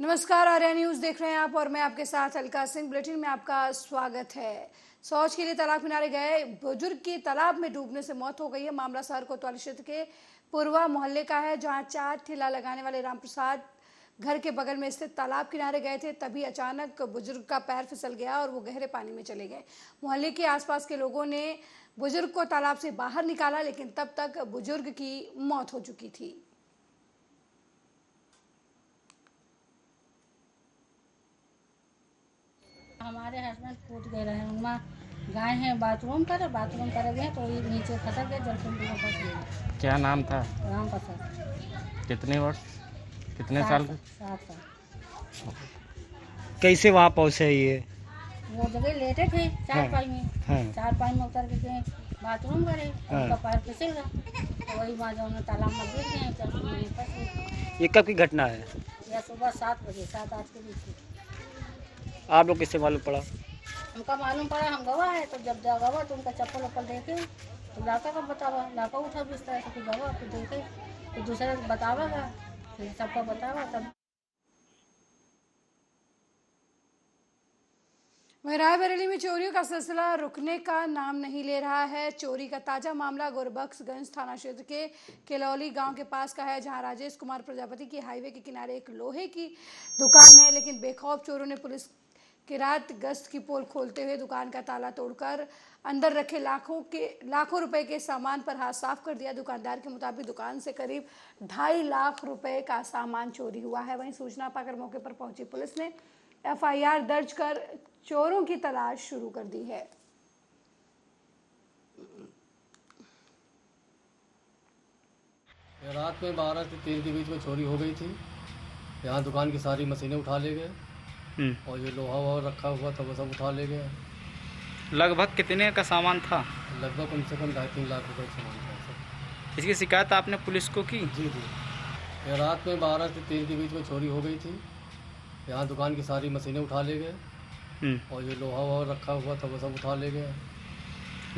नमस्कार, आर्या न्यूज देख रहे हैं आप और मैं आपके साथ अलका सिंह। बुलेटिन में आपका स्वागत है। शौच के लिए तालाब किनारे गए बुजुर्ग की तालाब में डूबने से मौत हो गई है। मामला शहर कोतवाली क्षेत्र के पूर्वा मोहल्ले का है, जहां 4 ठेला लगाने वाले रामप्रसाद घर के बगल में स्थित तालाब किनारे गए थे। तभी अचानक बुजुर्ग का पैर फिसल गया और वो गहरे पानी में चले गए। मोहल्ले के आसपास के लोगों ने बुजुर्ग को तालाब से बाहर निकाला, लेकिन तब तक बुजुर्ग की मौत हो चुकी थी। हमारे हस्बैंड कूद गए रहे, उनमें गाय हैं, बाथरूम कर गए तो ये नीचे खसक गए, जलकुंड में फंस गए। क्या नाम था? राम प्रसाद। कितने वर्ष, कितने साल के? 7 साल। कैसे वहाँ पहुँचे ये? वो जगह लेटे थे चारपाई में। हाँ। चारपाई में उतर के गए बाथरूम करे, उनका पैर फिसल गया तो वही वहाँ जो तालाब में गिर गए, जलकुंड में फंस गए। ये कब की घटना है? या सुबह 7 बजे, 7-8 के बीच। आप लोग किससे मालूम पड़ा? हमका मालूम पड़ा, हम गवाह है, तो जब गवाह तो उनका चप्पल वप्पल देखे तो लड़का का बतावा, लड़का उठा बिस्तर से, फिर गवाह फिर देखे तो दूसरे को बतावेगा, फिर सबका बतावा तब। वहीं रायबरेली में चोरियों का सिलसिला रुकने का नाम नहीं ले रहा है। चोरी का ताजा मामला गुरबख्शगंज थाना क्षेत्र के केलौली गांव के पास का है, जहां राजेश कुमार प्रजापति की हाईवे के किनारे एक लोहे की दुकान है, लेकिन बेखौफ चोरों ने पुलिस की रात गश्त की पोल खोलते हुए दुकान का ताला तोड़कर अंदर रखे लाखों रुपए के सामान पर हाथ साफ कर दिया। दुकानदार के मुताबिक दुकान से करीब 2.5 लाख रुपए का सामान चोरी हुआ है। वहीं सूचना पाकर मौके पर पहुंची पुलिस ने FIR दर्ज कर चोरों की तलाश शुरू कर दी है। रात में 12 से 3 के बीच में चोरी हो गई थी। यहाँ दुकान की सारी मशीनें उठा ले गए और ये लोहा वोहा रखा हुआ था वो सब उठा ले गए। लगभग कितने का सामान था? लगभग कम से कम 2.5-3 लाख रुपए का सामान था सब। इसकी शिकायत आपने पुलिस को की? जी। ये रात में 12 से 3 के बीच में चोरी हो गई थी। यहाँ दुकान की सारी मशीनें उठा ले गए और ये लोहा वोहा रखा हुआ था वो सब उठा ले गए।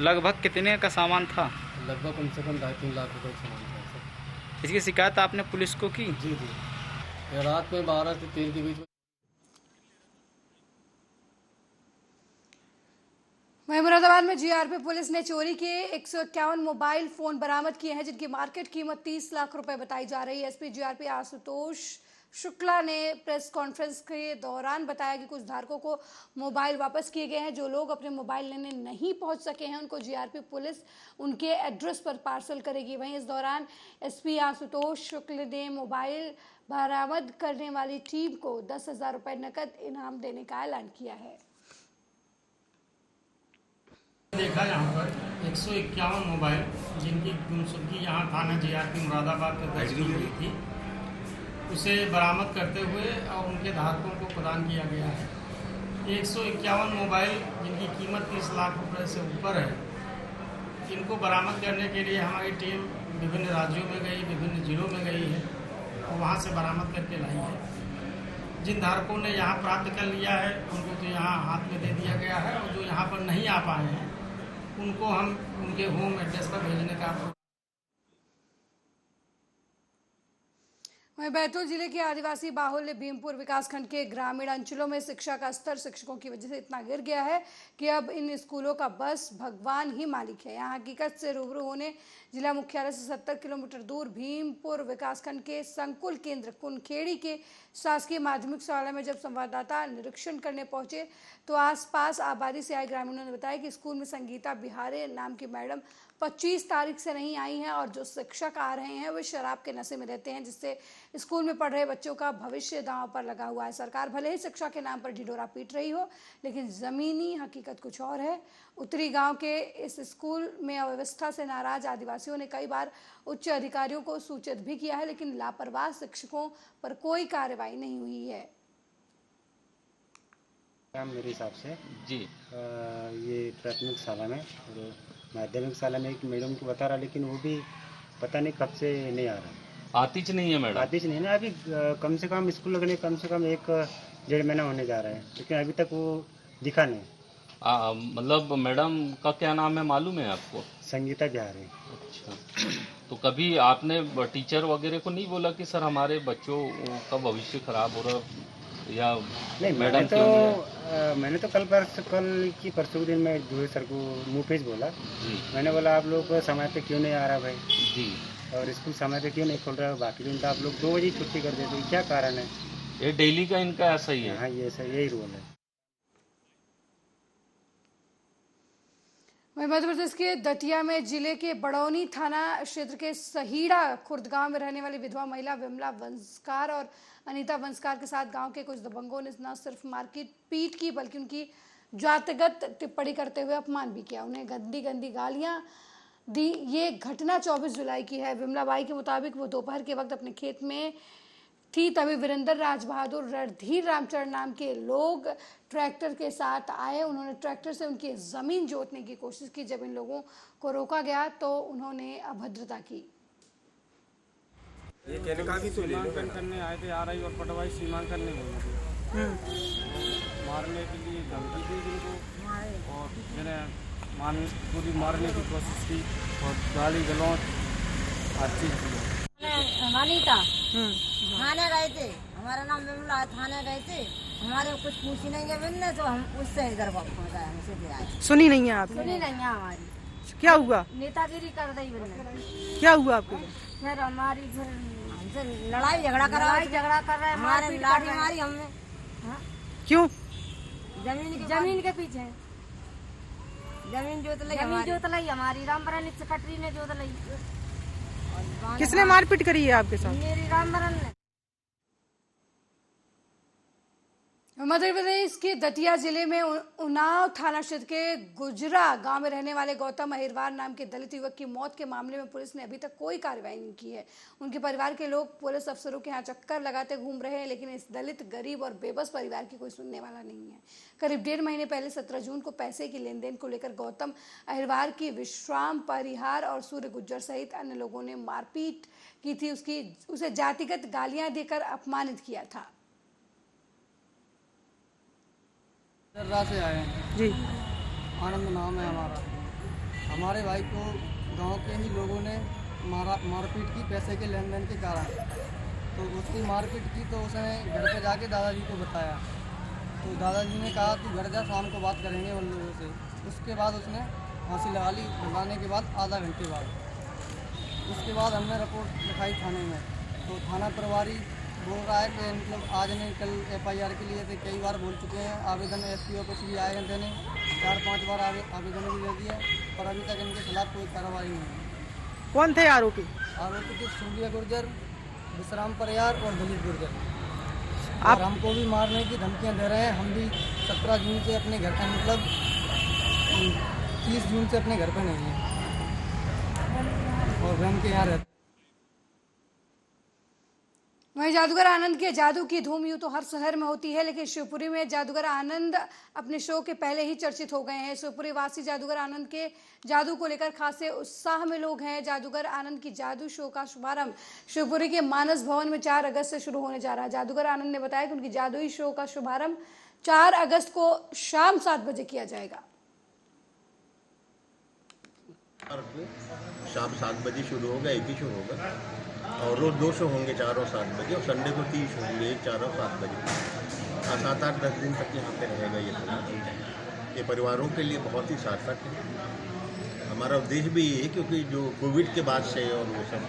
लगभग कितने का सामान था? लगभग कम से कम 2.5-3 लाख रुपए का सामान था सब। इसकी शिकायत आपने पुलिस को की? जी। ये रात में 12 से 3 के बीच में। वहीं मुरादाबाद में GRP पुलिस ने चोरी के 151 मोबाइल फोन बरामद किए हैं, जिनकी मार्केट कीमत 30 लाख रुपए बताई जा रही है। SP GRP आशुतोष शुक्ला ने प्रेस कॉन्फ्रेंस के दौरान बताया कि कुछ धारकों को मोबाइल वापस किए गए हैं। जो लोग अपने मोबाइल लेने नहीं पहुंच सके हैं, उनको GRP पुलिस उनके एड्रेस पर पार्सल करेगी। वहीं इस दौरान SP आशुतोष शुक्ल ने मोबाइल बरामद करने वाली टीम को 10,000 रुपए नकद इनाम देने का ऐलान किया है। देखा यहाँ पर 151 मोबाइल जिनकी गुमशुदगी यहाँ थाना GRP मुरादाबाद में दर्ज की हुई थी, उसे बरामद करते हुए और उनके धारकों को प्रदान किया गया है। 151 मोबाइल जिनकी कीमत 30 लाख रुपए से ऊपर है, इनको बरामद करने के लिए हमारी टीम विभिन्न राज्यों में गई, विभिन्न जिलों में गई है और वहाँ से बरामद करके लाई है। जिन धारकों ने यहाँ प्राप्त कर लिया है उनको तो यहाँ हाथ में दे दिया गया है, और जो यहाँ पर नहीं आ पाए हैं उनको हम उनके होम एड्रेस पर भेजने का। वहीं बैतूल जिले के आदिवासी बाहुल्य भीमपुर विकासखंड के ग्रामीण अंचलों में शिक्षा का स्तर शिक्षकों की वजह से इतना गिर गया है कि अब इन स्कूलों का बस भगवान ही मालिक है। यहाँ हकीकत से रूबरू होने जिला मुख्यालय से 70 किलोमीटर दूर भीमपुर विकासखंड के संकुल केंद्र कुनखेड़ी के शासकीय माध्यमिक विद्यालय में जब संवाददाता निरीक्षण करने पहुंचे तो आसपास आबादी से आए ग्रामीणों ने बताया कि स्कूल में संगीता बिहारे नाम की मैडम 25 तारीख से नहीं आई हैं, और जो शिक्षक आ रहे हैं वे शराब के नशे में रहते हैं, जिससे स्कूल में पढ़ रहे बच्चों का भविष्य दांव पर लगा हुआ है। सरकार भले ही शिक्षा के नाम पर ढिढोरा पीट रही हो, लेकिन जमीनी हकीकत कुछ और है। उत्तरी गांव के इस स्कूल में अव्यवस्था से नाराज आदिवासियों ने कई बार उच्च अधिकारियों को सूचित भी किया है, लेकिन लापरवाह शिक्षकों पर कोई कार्रवाई नहीं हुई है। मेरे हिसाब से जी ये प्राथमिक शाला में और माध्यमिक शाला में एक मैडम को बता रहा, लेकिन वो भी पता नहीं कब से नहीं आ रहा। आतिश नहीं है मैडम? आतिश नहीं ना, अभी कम से कम स्कूल लगने कम से कम 1-1.5 महीना होने जा रहा है, लेकिन अभी तक वो दिखा नहीं। मतलब मैडम का क्या नाम है मालूम है आपको? संगीता बिहारी। अच्छा, तो कभी आपने टीचर वगैरह को नहीं बोला कि सर हमारे बच्चों का भविष्य खराब हो रहा है? या नहीं, मैडम क्यों नहीं आए? मैंने तो कल की परसों के दिन मैं जो सर को मुँह पे बोला। जी मैंने बोला आप लोग समय पे क्यों नहीं आ रहा भाई, जी, और स्कूल समय पे क्यों नहीं खोल रहा है, बाकी दिन तो आप लोग 2 बजे छुट्टी कर देते, क्या कारण है? ये डेली का इनका ऐसा ही है। हाँ, ये सर यही रूल है। वहीं मध्य प्रदेश के दतिया में जिले के बड़ौनी थाना क्षेत्र के सहीड़ा खुर्द गांव में रहने वाली विधवा महिला विमला वंसकार और अनीता वंसकार के साथ गांव के कुछ दबंगों ने न सिर्फ मारपीट पीट की बल्कि उनकी जातिगत टिप्पणी करते हुए अपमान भी किया, उन्हें गंदी गंदी गालियां दी। ये घटना 24 जुलाई की है। विमला बाई के मुताबिक वो दोपहर के वक्त अपने खेत में थी, तभी वीरेंद्र राज बहादुर रणधीर रामचरण नाम के लोग ट्रैक्टर के साथ आए। उन्होंने ट्रैक्टर से उनकी जमीन जोतने की कोशिश की। जब इन लोगों को रोका गया तो उन्होंने अभद्रता की। ये सीमांकन करने आए थे आरआई और पटवाई सीमांकन नहीं हुई थी, मारने के लिए धमकी दी जिनको और जिन्हें पूरी मारने की कोशिश की और गाली गलौज हर चीज़ की। अनीता थाने गए थे, हमारा नाम विमला है, थाने गए थे, हमारे कुछ पूछी नहीं है बिन्ने, तो हम उससे इधर पहुँचाए, हमसे दे आए। सुनी नहीं है आप? सुनी नहीं है हमारी। क्या हुआ? नेतागिरी कर दी बिन्ने। क्या हुआ आपके? फिर हमारी हमसे लड़ाई झगड़ा कर रहे हैं, हमारे लाठी मारी हमने। क्यों? जमीन के पीछे जमीन जोत ली हमारी रामबरन सेक्रेटरी ने जोत ली। किसने मारपीट करी है आपके साथ? मेरी रामबरन ने। मध्य प्रदेश के दतिया जिले में उन्नाव थाना क्षेत्र के गुजरा गांव में रहने वाले गौतम अहिरवार नाम के दलित युवक की मौत के मामले में पुलिस ने अभी तक कोई कार्रवाई नहीं की है। उनके परिवार के लोग पुलिस अफसरों के यहाँ चक्कर लगाते घूम रहे हैं, लेकिन इस दलित गरीब और बेबस परिवार की कोई सुनने वाला नहीं है। करीब 1.5 महीने पहले 17 जून को पैसे की लेन देन को लेकर गौतम अहिरवार की विश्राम परिहार और सूर्य गुज्जर सहित अन्य लोगों ने मारपीट की थी। उसे जातिगत गालियां देकर अपमानित किया था। से आए हैं जी। आनंद नाम है हमारा। हमारे भाई को गांव के ही लोगों ने मारपीट की पैसे के लेन देन के कारण। तो उसकी मारपीट की तो उसने घर पे जाके दादाजी को बताया, तो दादाजी ने कहा तू घर जा, शाम को बात करेंगे उन लोगों से। उसके बाद उसने फांसी लगा ली। लगाने के बाद आधा घंटे बाद उसके बाद हमने रिपोर्ट लिखाई थाने में, तो थाना प्रभारी बोल रहा है कि मतलब आज नहीं कल FIR के लिए थे, कई बार बोल चुके हैं। आवेदन SPO ऑफिस भी आए हैं देने, 4-5 बार आवेदन भी दे दिया, पर अभी तक इनके खिलाफ कोई कार्रवाई नहीं है। कौन थे आरोपी? आरोपी थे सूर्य गुर्जर, विश्राम परिहार और दलित गुर्जर। आप और हमको भी मारने की धमकियां दे रहे हैं। हम भी 17 जून से अपने घर पे, मतलब 30 जून से अपने घर पे नहीं है और बहन के यहाँ रहते। वहीं जादूगर आनंद के जादू की धूम यूं तो हर शहर में होती है, लेकिन शिवपुरी में जादूगर आनंद अपने शो के पहले ही चर्चित हो गए हैं। शिवपुरी वासी जादूगर आनंद के जादू को लेकर खासे उत्साह में लोग हैं। जादूगर आनंद की जादू शो का शुभारंभ शिवपुरी के मानस भवन में 4 अगस्त से शुरू होने जा रहा है। जादूगर आनंद ने बताया कि उनकी जादुई शो का शुभारंभ 4 अगस्त को शाम 7 बजे किया जाएगा। शाम 7 बजे शुरू होगा, एक ही शो होगा और रोज 2 शो होंगे, 4 और 7 बजे, और संडे को 3 शो होंगे, 1, 4 और 7 बजे। 7-8-10 दिन तक यहाँ पे रहेगा ये प्रोग्राम। ये परिवारों के लिए बहुत ही सार्थक है। हमारा उद्देश्य भी ये है क्योंकि जो कोविड के बाद से और वो सब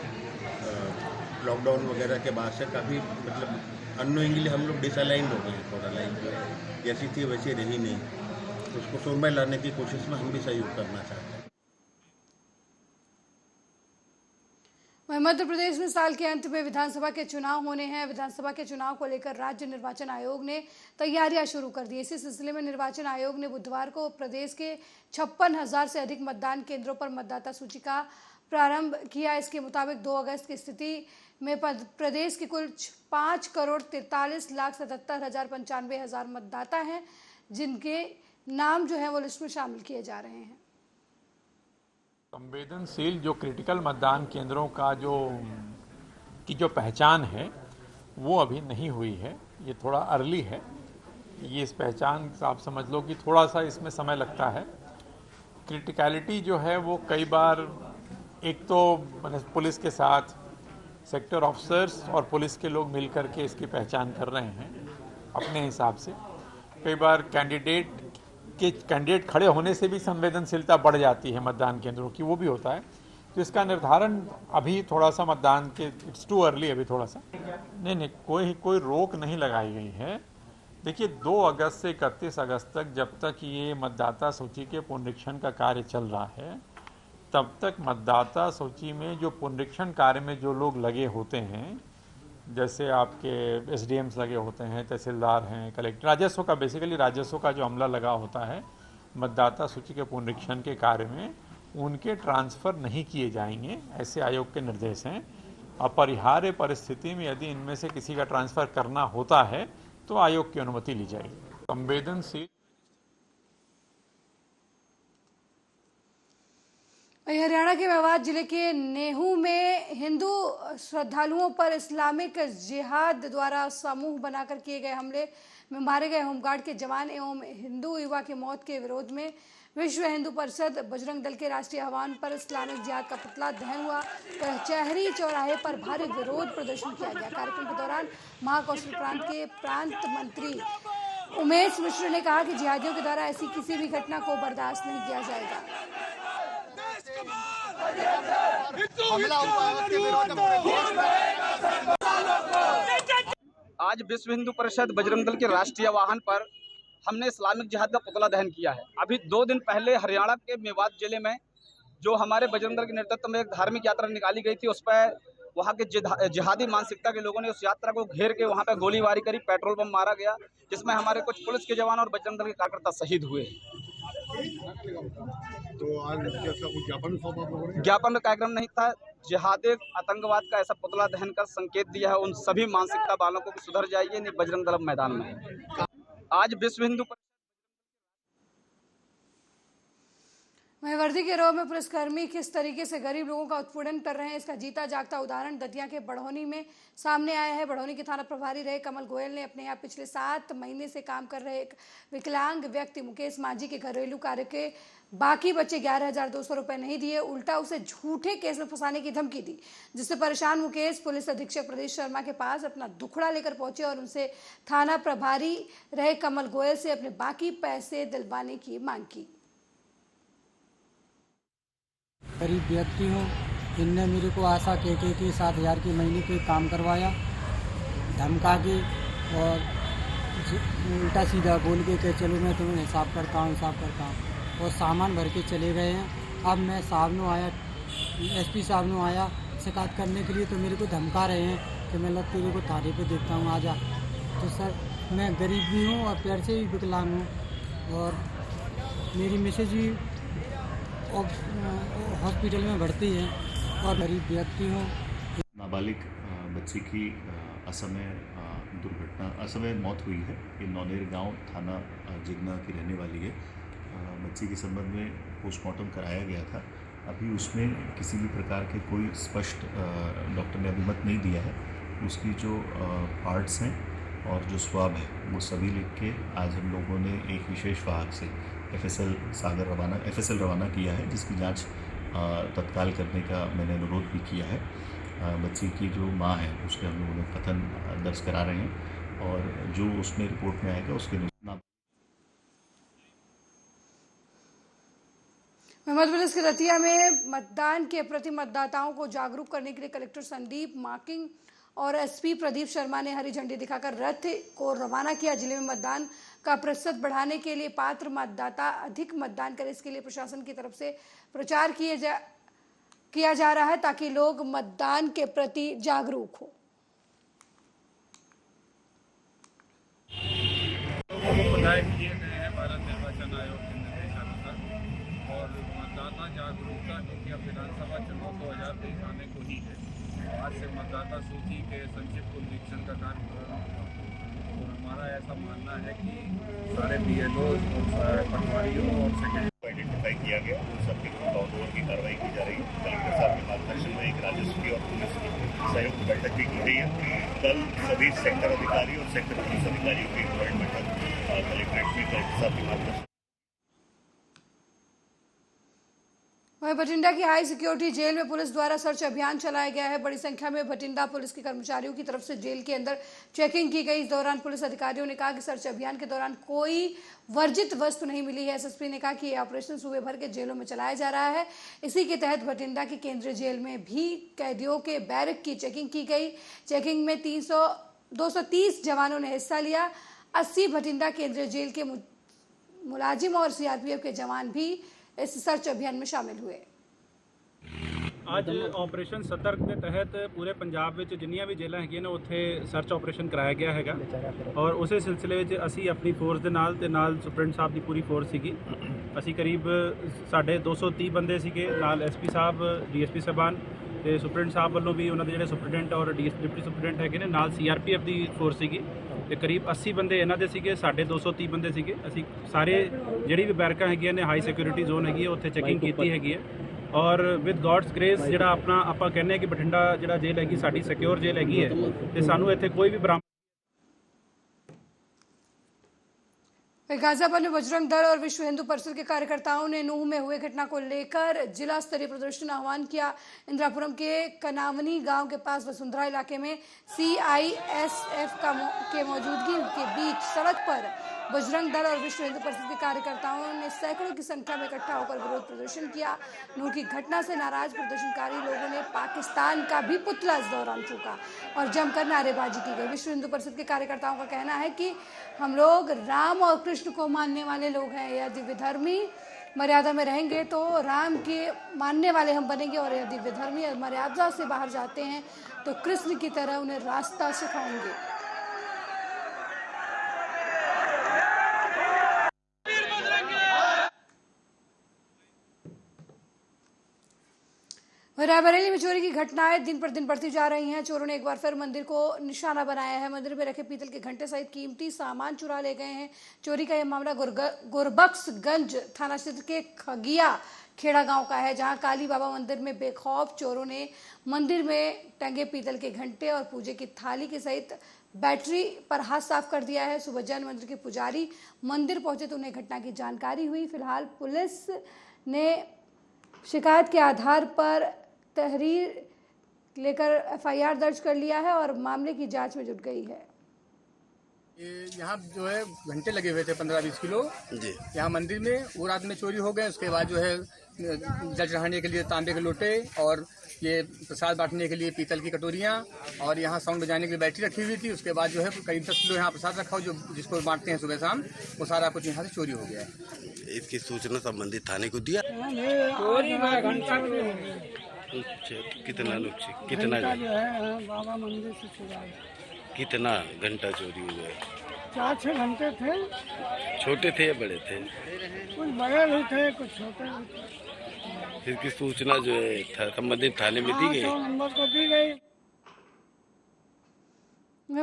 लॉकडाउन वगैरह के बाद से काफ़ी मतलब अननोइंगली हम लोग डिसअलाइंड हो गए। थोड़ा लाइफ जैसी थी वैसी रही नहीं, उसको शोर में लाने की कोशिश में हम भी सहयोग करना चाहते हैं। वहीं मध्य प्रदेश में साल के अंत में विधानसभा के चुनाव होने हैं। विधानसभा के चुनाव को लेकर राज्य निर्वाचन आयोग ने तैयारियां शुरू कर दी। इसी सिलसिले में निर्वाचन आयोग ने बुधवार को प्रदेश के 56,000 से अधिक मतदान केंद्रों पर मतदाता सूची का प्रारंभ किया। इसके मुताबिक 2 अगस्त की स्थिति में प्रदेश के कुल 5,43,77,95 मतदाता हैं, जिनके नाम जो है वो लिस्ट में शामिल किए जा रहे हैं। संवेदनशील जो क्रिटिकल मतदान केंद्रों का जो पहचान है वो अभी नहीं हुई है। ये थोड़ा अर्ली है। ये इस पहचान आप समझ लो कि थोड़ा सा इसमें समय लगता है। क्रिटिकलिटी जो है वो कई बार एक तो पुलिस के साथ सेक्टर ऑफिसर्स और पुलिस के लोग मिलकर के इसकी पहचान कर रहे हैं। अपने हिसाब से। कई बार कैंडिडेट खड़े होने से भी संवेदनशीलता बढ़ जाती है मतदान केंद्रों की, वो भी होता है। तो इसका निर्धारण अभी थोड़ा सा मतदान के इट्स टू अर्ली, अभी थोड़ा सा नहीं कोई रोक नहीं लगाई गई है। देखिए 2 अगस्त से 31 अगस्त तक जब तक ये मतदाता सूची के पुनरीक्षण का कार्य चल रहा है, तब तक मतदाता सूची में जो पुनरीक्षण कार्य में जो लोग लगे होते हैं, जैसे आपके एसडीएम्स लगे होते हैं, तहसीलदार हैं, कलेक्टर, राजस्व का बेसिकली राजस्व का जो अमला लगा होता है मतदाता सूची के पुनरीक्षण के कार्य में, उनके ट्रांसफ़र नहीं किए जाएंगे, ऐसे आयोग के निर्देश हैं। अपरिहार्य परिस्थिति में यदि इनमें से किसी का ट्रांसफ़र करना होता है तो आयोग की अनुमति ली जाएगी। संवेदनशील हरियाणा के मेवात जिले के नेहू में हिंदू श्रद्धालुओं पर इस्लामिक जिहाद द्वारा समूह बनाकर किए गए हमले में मारे गए होमगार्ड के जवान एवं हिंदू युवा की मौत के विरोध में विश्व हिंदू परिषद बजरंग दल के राष्ट्रीय आह्वान पर इस्लामिक जिहाद का पुतला दहन हुआ। कचहरी चौराहे पर भारी विरोध प्रदर्शन किया गया। कार्यक्रम के दौरान महाकौशल प्रांत के प्रांत मंत्री उमेश मिश्र ने कहा कि जिहादियों के द्वारा ऐसी किसी भी घटना को बर्दाश्त नहीं किया जाएगा। आज विश्व हिंदू परिषद बजरंग दल के राष्ट्रीय आह्वान पर हमने इस्लामिक जिहाद का पुतला दहन किया है। अभी 2 दिन पहले हरियाणा के मेवात जिले में जो हमारे बजरंग दल के नेतृत्व में एक धार्मिक यात्रा निकाली गई थी, उस पर वहाँ के जिहादी मानसिकता के लोगों ने उस यात्रा को घेर के वहाँ पे गोलीबारी करी, पेट्रोल बम मारा गया, जिसमें हमारे कुछ पुलिस के जवान और बजरंग दल के कार्यकर्ता शहीद हुए। तो आज कैसा कुछ ज्ञापन का कार्यक्रम नहीं था। जिहादी आतंकवाद का ऐसा पुतला दहन कर संकेत दिया है उन सभी मानसिकता वालों को कि सुधर जाइए, नहीं बजरंग दल मैदान में है। आज विश्व हिंदू वर्दी के गिरोह में पुलिसकर्मी किस तरीके से गरीब लोगों का उत्पीड़न कर रहे हैं, इसका जीता जागता उदाहरण दतिया के बढ़ौनी में सामने आया है। बढ़ौनी के थाना प्रभारी रहे कमल गोयल ने अपने यहाँ पिछले 7 महीने से काम कर रहे एक विकलांग व्यक्ति मुकेश माझी के घरेलू कार्य के बाकी बचे 11,200 रुपए नहीं दिए, उल्टा उसे झूठे केस में फंसाने की धमकी दी, जिससे परेशान मुकेश पुलिस अधीक्षक प्रदेश शर्मा के पास अपना दुखड़ा लेकर पहुंचे और उनसे थाना प्रभारी रहे कमल गोयल से अपने बाकी पैसे दिलवाने की मांग की। गरीब व्यक्ति हूँ, इनने मेरे को आशा के 7,000 की महीने के काम करवाया, धमका के और उल्टा सीधा बोल के चलो मैं तुम्हें हिसाब करता हूँ और सामान भर के चले गए हैं। अब मैं साहब आया, एसपी साहब आया शिकायत करने के लिए, तो मेरे को धमका रहे हैं कि मैं तेरे को थाने पे देखता हूँ, आ जा। तो सर मैं गरीब भी हूँ और पैर से भी विकलांग हूँ और मेरी मिसेज भी हॉस्पिटल में भर्ती है और गरीब व्यक्ति हूँ। नाबालिग बच्ची की असमय मौत हुई है। ये नौनेर गांव थाना जिगना की रहने वाली है। बच्ची के संबंध में पोस्टमार्टम कराया गया था। अभी उसमें किसी भी प्रकार के कोई स्पष्ट डॉक्टर ने अभी मत नहीं दिया है। उसकी जो पार्ट्स हैं और जो स्वाब है वो सभी लिख के आज हम लोगों ने एक विशेष वाहक से एफएसएल रवाना किया है, जिसकी जांच तत्काल करने का मैंने अनुरोध भी किया है। बच्ची की जो मां है उसके हम लोगों ने कथन दर्ज करा रहे हैं और जो उसमें रिपोर्ट में आएगा उसके अनुसार। मध्य प्रदेश के दतिया में मतदान के प्रति मतदाताओं को जागरूक करने के लिए कलेक्टर संदीप मार्किंग और एसपी प्रदीप शर्मा ने हरी झंडी दिखाकर रथ को रवाना किया। जिले में मतदान का प्रतिशत बढ़ाने के लिए पात्र मतदाता अधिक मतदान करें, इसके लिए प्रशासन की तरफ से प्रचार किया जा रहा है ताकि लोग मतदान के प्रति जागरूक हो। भारत निर्वाचन आयोग के निर्देशानुसार और मतदाता जागरूकता क्योंकि अब विधानसभा चुनाव 2023 आने को ही है। आज से मतदाता सूची के संक्षिप्त पुनरीक्षण का कार्य प्रारंभ हुआ और हमारा ऐसा मानना है कि सारे BLO और पटवारियों और सेक्रेटरी को आइडेंटिफाई किया गया, उन सबके खिलाफ की कार्रवाई की जा रही है। कलेक्टर साहब के मार्गदर्शन में एक राजस्व की और पुलिस की संयुक्त बैठक भी की गई है। कल सभी सेक्टर अधिकारी और सेक्टर पुलिस अधिकारियों की ज्वाइंट बैठक कलेक्ट्रेट में कलेक्टर साहब के मार्गदर्शन। वहीं भटिंडा की हाई सिक्योरिटी जेल में पुलिस द्वारा सर्च अभियान चलाया गया है। बड़ी संख्या में भटिंडा पुलिस के कर्मचारियों की तरफ से जेल के अंदर चेकिंग की गई। इस दौरान पुलिस अधिकारियों ने कहा कि सर्च अभियान के दौरान कोई वर्जित वस्तु नहीं मिली है। एसएसपी ने कहा कि यह ऑपरेशन सूबे भर के जेलों में चलाया जा रहा है। इसी के तहत भटिंडा की केंद्रीय जेल में भी कैदियों के बैरक की चेकिंग की गई। चेकिंग में 230 जवानों ने हिस्सा लिया। 80 भटिंडा केंद्रीय जेल के मुलाजिम और सीआरपीएफ के जवान भी इस सर्च अभियान में शामिल हुए। ਅੱਜ ਆਪਰੇਸ਼ਨ ਸਤਰਕ ਦੇ ਤਹਿਤ ਪੂਰੇ ਪੰਜਾਬ ਵਿੱਚ ਜਿੰਨੀਆਂ ਵੀ ਜੇਲ੍ਹਾਂ ਹੈਗੀਆਂ ਨੇ ਉੱਥੇ ਸਰਚ ਆਪਰੇਸ਼ਨ ਕਰਾਇਆ ਗਿਆ ਹੈਗਾ ਔਰ ਉਸੇ ਸਿਲਸਿਲੇ ਵਿੱਚ ਅਸੀਂ ਆਪਣੀ ਫੋਰਸ ਦੇ ਨਾਲ ਤੇ ਨਾਲ ਸੁਪਰਡੈਂਟ ਸਾਹਿਬ ਦੀ ਪੂਰੀ ਫੋਰਸ ਸੀਗੀ। ਅਸੀਂ ਕਰੀਬ ਸਾਡੇ 230 ਬੰਦੇ ਸੀਗੇ, ਨਾਲ ਐਸਪੀ ਸਾਹਿਬ, ਡੀਐਸਪੀ ਸਾਹਿਬਾਨ ਤੇ ਸੁਪਰਡੈਂਟ ਸਾਹਿਬ ਵੱਲੋਂ ਵੀ ਉਹਨਾਂ ਦੇ ਜਿਹੜੇ ਸੁਪਰਡੈਂਟ ਔਰ ਡਿਪਟੀ ਸੁਪਰਡੈਂਟ ਹੈਗੇ ਨੇ, ਨਾਲ ਸੀਆਰਪੀਐਫ ਦੀ ਫੋਰਸ ਸੀਗੀ ਤੇ ਕਰੀਬ 80 ਬੰਦੇ ਇਹਨਾਂ ਦੇ ਸੀਗੇ, ਸਾਡੇ 230 ਬੰਦੇ ਸੀਗੇ। ਅਸੀਂ ਸਾਰੇ ਜਿਹੜੀ ਵੀ ਬੈਰਕਾਂ ਹੈਗੀਆਂ ਨੇ ਹਾਈ ਸਿਕਿਉਰਿਟੀ ਜ਼ੋਨ ਹੈਗੀ ਹੈ ਉੱਥੇ ਚੈਕਿੰਗ ਕੀਤੀ ਹੈਗੀ ਹੈ ਔਰ ਵਿਦ ਗॉड्स ਗ੍ਰੇਸ ਜਿਹੜਾ ਆਪਣਾ ਆਪਾਂ ਕਹਿੰਦੇ ਹਾਂ ਕਿ ਬਠਿੰਡਾ ਜਿਹੜਾ ਜੇਲ੍ਹ ਹੈਗੀ ਸਾਡੀ ਸਿਕਿਉਰ ਜੇਲ੍ਹ ਹੈਗੀ ਹੈ ਤੇ ਸਾਨੂੰ ਇੱਥੇ ਕੋਈ ਵੀ ਬਰਾਮਦ। गाजियाबाद में बजरंग दल और विश्व हिंदू परिषद के कार्यकर्ताओं ने नूह में हुए घटना को लेकर जिला स्तरीय प्रदर्शन आह्वान किया। इंदिरापुरम के कनावनी गांव के पास वसुंधरा इलाके में सीआईएसएफ के मौजूदगी के बीच सड़क पर बजरंग दल और विश्व हिंदू परिषद के कार्यकर्ताओं ने सैकड़ों की संख्या में इकट्ठा होकर विरोध प्रदर्शन किया। नूह की घटना से नाराज प्रदर्शनकारी लोगों ने पाकिस्तान का भी पुतला इस दौरान फूंका और जमकर नारेबाजी की गई। विश्व हिंदू परिषद के कार्यकर्ताओं का कहना है कि हम लोग राम और कृष्ण को मानने वाले लोग हैं। यदि विधर्मी मर्यादा में रहेंगे तो राम के मानने वाले हम बनेंगे और यदि विधर्मी मर्यादा से बाहर जाते हैं तो कृष्ण की तरह उन्हें रास्ता सिखाएंगे। रायबरेली में चोरी की घटनाएं दिन पर दिन बढ़ती जा रही हैं। चोरों ने एक बार फिर मंदिर को निशाना बनाया है। मंदिर में रखे पीतल के घंटे सहित कीमती सामान चुरा ले गए हैं। चोरी का यह मामला गुरबख्शगंज थाना क्षेत्र के खगिया खेड़ा गांव का है, जहां काली बाबा मंदिर में बेखौफ चोरों ने मंदिर में टंगे पीतल के घंटे और पूजे की थाली के सहित बैटरी पर हाथ साफ कर दिया है। सुबह जैन मंदिर के पुजारी मंदिर पहुंचे तो उन्हें घटना की जानकारी हुई। फिलहाल पुलिस ने शिकायत के आधार पर तहरीर लेकर एफआईआर दर्ज कर लिया है और मामले की जांच में जुट गई है। यहाँ जो है घंटे लगे हुए थे 15-20 किलो जी यहाँ मंदिर में, वो रात में चोरी हो गए। उसके बाद जो है जल चढ़ाने के लिए तांबे के लोटे और ये प्रसाद बांटने के लिए पीतल की कटोरियाँ और यहाँ साउंड बजाने के लिए बैटरी रखी हुई थी। उसके बाद जो है करीब 10 किलो यहाँ प्रसाद रखा हो जो जिसको बांटते हैं सुबह शाम, वो सारा कुछ यहाँ से चोरी हो गया है। इसकी सूचना संबंधित थाने को दिया। कितना नुकसान, कितना जो है बाबा मंदिर से चुरा कितना घंटा चोरी हुआ है? 4-6 घंटे थे। छोटे थे या बड़े थे? कुछ बड़े भी थे, कुछ छोटे भी थे। फिर की सूचना जो है संबंधित थाने में दी गई? 100 नंबर को दी गई।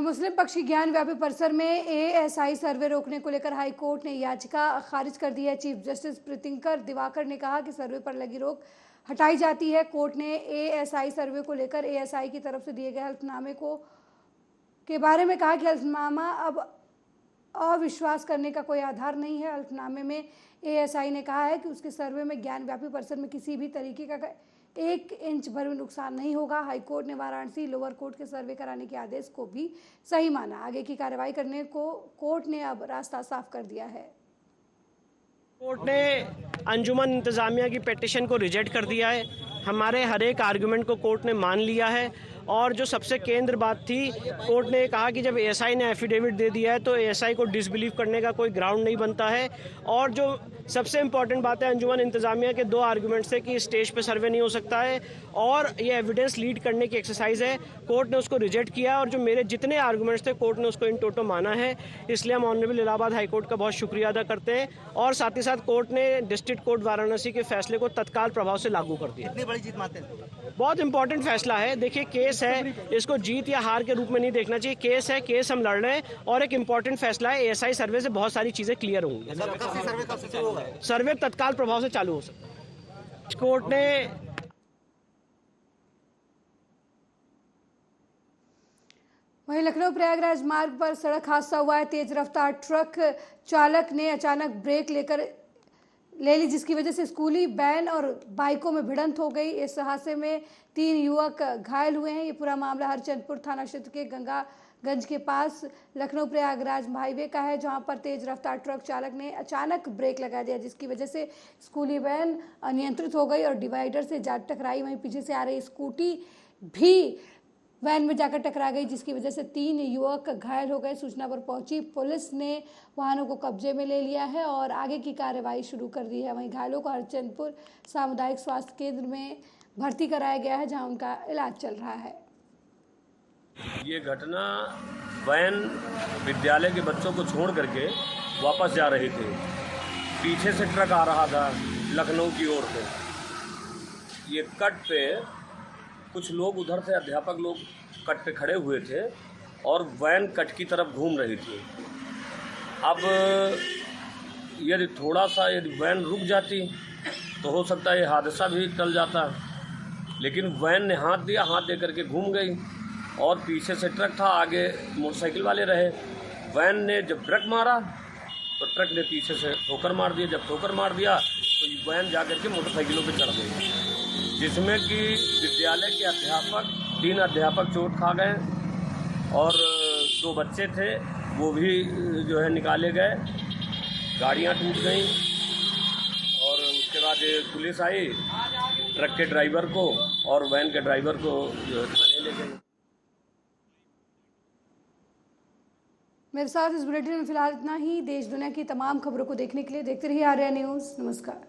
मुस्लिम पक्षी ज्ञान व्यापी परिसर में एएसआई सर्वे रोकने को लेकर हाई कोर्ट ने याचिका खारिज कर दी है। चीफ जस्टिस प्रीतिंकर दिवाकर ने कहा कि सर्वे पर लगी रोक हटाई जाती है। कोर्ट ने एएसआई सर्वे को लेकर एएसआई की तरफ से दिए गए हल्फनामे के बारे में कहा कि हल्फनामा अब अविश्वास करने का कोई आधार नहीं है। हल्फनामे में एएसआई ने कहा है कि उसके सर्वे में ज्ञान व्यापी परिसर में किसी भी तरीके का 1 इंच भर भी नुकसान नहीं होगा। हाईकोर्ट ने वाराणसी लोअर कोर्ट के सर्वे कराने के आदेश को भी सही माना। आगे की कार्रवाई करने को कोर्ट ने अब रास्ता साफ कर दिया है। कोर्ट ने अंजुमन इंतजामिया की पिटीशन को रिजेक्ट कर दिया है। हमारे हर एक आर्गुमेंट को कोर्ट ने मान लिया है और जो सबसे केंद्र बात थी, कोर्ट ने कहा कि जब एएसआई ने एफिडेविट दे दिया है तो एएसआई को डिसबिलीव करने का कोई ग्राउंड नहीं बनता है। और जो सबसे इम्पॉर्टेंट बात है, अंजुमन इंतजामिया के 2 आर्गुमेंट्स थे कि स्टेज पे सर्वे नहीं हो सकता है और ये एविडेंस लीड करने की एक्सरसाइज है। कोर्ट ने उसको रिजेक्ट किया और जो मेरे जितने आर्गुमेंट्स थे कोर्ट ने उसको इन टोटो माना है। इसलिए हम ऑनरेबल इलाहाबाद हाई कोर्ट का बहुत शुक्रिया अदा करते हैं और साथ ही साथ कोर्ट ने डिस्ट्रिक्ट कोर्ट वाराणसी के फैसले को तत्काल प्रभाव से लागू कर दिया। इतनी बड़ी जीत मानते हैं? बहुत इंपॉर्टेंट फैसला है। देखिए, केस है, इसको जीत या हार के रूप में नहीं देखना चाहिए। केस है, केस हम लड़ रहे हैं और एक इंपॉर्टेंट फैसला है। एएसआई सर्वे से बहुत सारी चीजें क्लियर होंगी। सर्वे तत्काल प्रभाव से चालू हो सकता है। कोर्ट ने वहीं लखनऊ प्रयागराज मार्ग पर सड़क हादसा हुआ है। तेज रफ्तार ट्रक चालक ने अचानक ब्रेक लेकर ले ली, जिसकी वजह से स्कूली वैन और बाइकों में भिड़ंत हो गई। इस हादसे में 3 युवक घायल हुए हैं। ये पूरा मामला हरचंदपुर थाना क्षेत्र के गंगागंज के पास लखनऊ प्रयागराज हाईवे का है, जहां पर तेज रफ्तार ट्रक चालक ने अचानक ब्रेक लगा दिया, जिसकी वजह से स्कूली वैन अनियंत्रित हो गई और डिवाइडर से जा टकराई। वहीं पीछे से आ रही स्कूटी भी वैन में जाकर टकरा गई, जिसकी वजह से 3 युवक घायल हो गए। सूचना पर पहुंची पुलिस ने वाहनों को कब्जे में ले लिया है और आगे की कार्रवाई शुरू कर दी है। वहीं घायलों को हरचंदपुर सामुदायिक स्वास्थ्य केंद्र में भर्ती कराया गया है, जहां उनका इलाज चल रहा है। ये घटना वैन विद्यालय के बच्चों को छोड़ करके वापस जा रहे थे। पीछे से ट्रक आ रहा था लखनऊ की ओर से। ये कट पे कुछ लोग उधर से अध्यापक लोग कट पे खड़े हुए थे और वैन कट की तरफ घूम रही थी। अब यदि थोड़ा सा यदि वैन रुक जाती तो हो सकता है ये हादसा भी टल जाता, लेकिन वैन ने हाथ दिया, हाथ दे करके घूम गई और पीछे से ट्रक था, आगे मोटरसाइकिल वाले रहे। वैन ने जब ब्रेक मारा तो ट्रक ने पीछे से ठोकर मार दिया। जब ठोकर मार दिया तो वैन जा कर के मोटरसाइकिलों पे चढ़ गई, जिसमें कि विद्यालय के अध्यापक 3 अध्यापक चोट खा गए और 2 बच्चे थे वो भी जो है निकाले गए। गाड़ियां टूट गईं और उसके बाद पुलिस आई, ट्रक के ड्राइवर को और वैन के ड्राइवर को जो है थाने ले गई। मेरे साथ इस बुलेटिन में फिलहाल इतना ही। देश दुनिया की तमाम खबरों को देखने के लिए देखते रहिए आर्या न्यूज़। नमस्कार।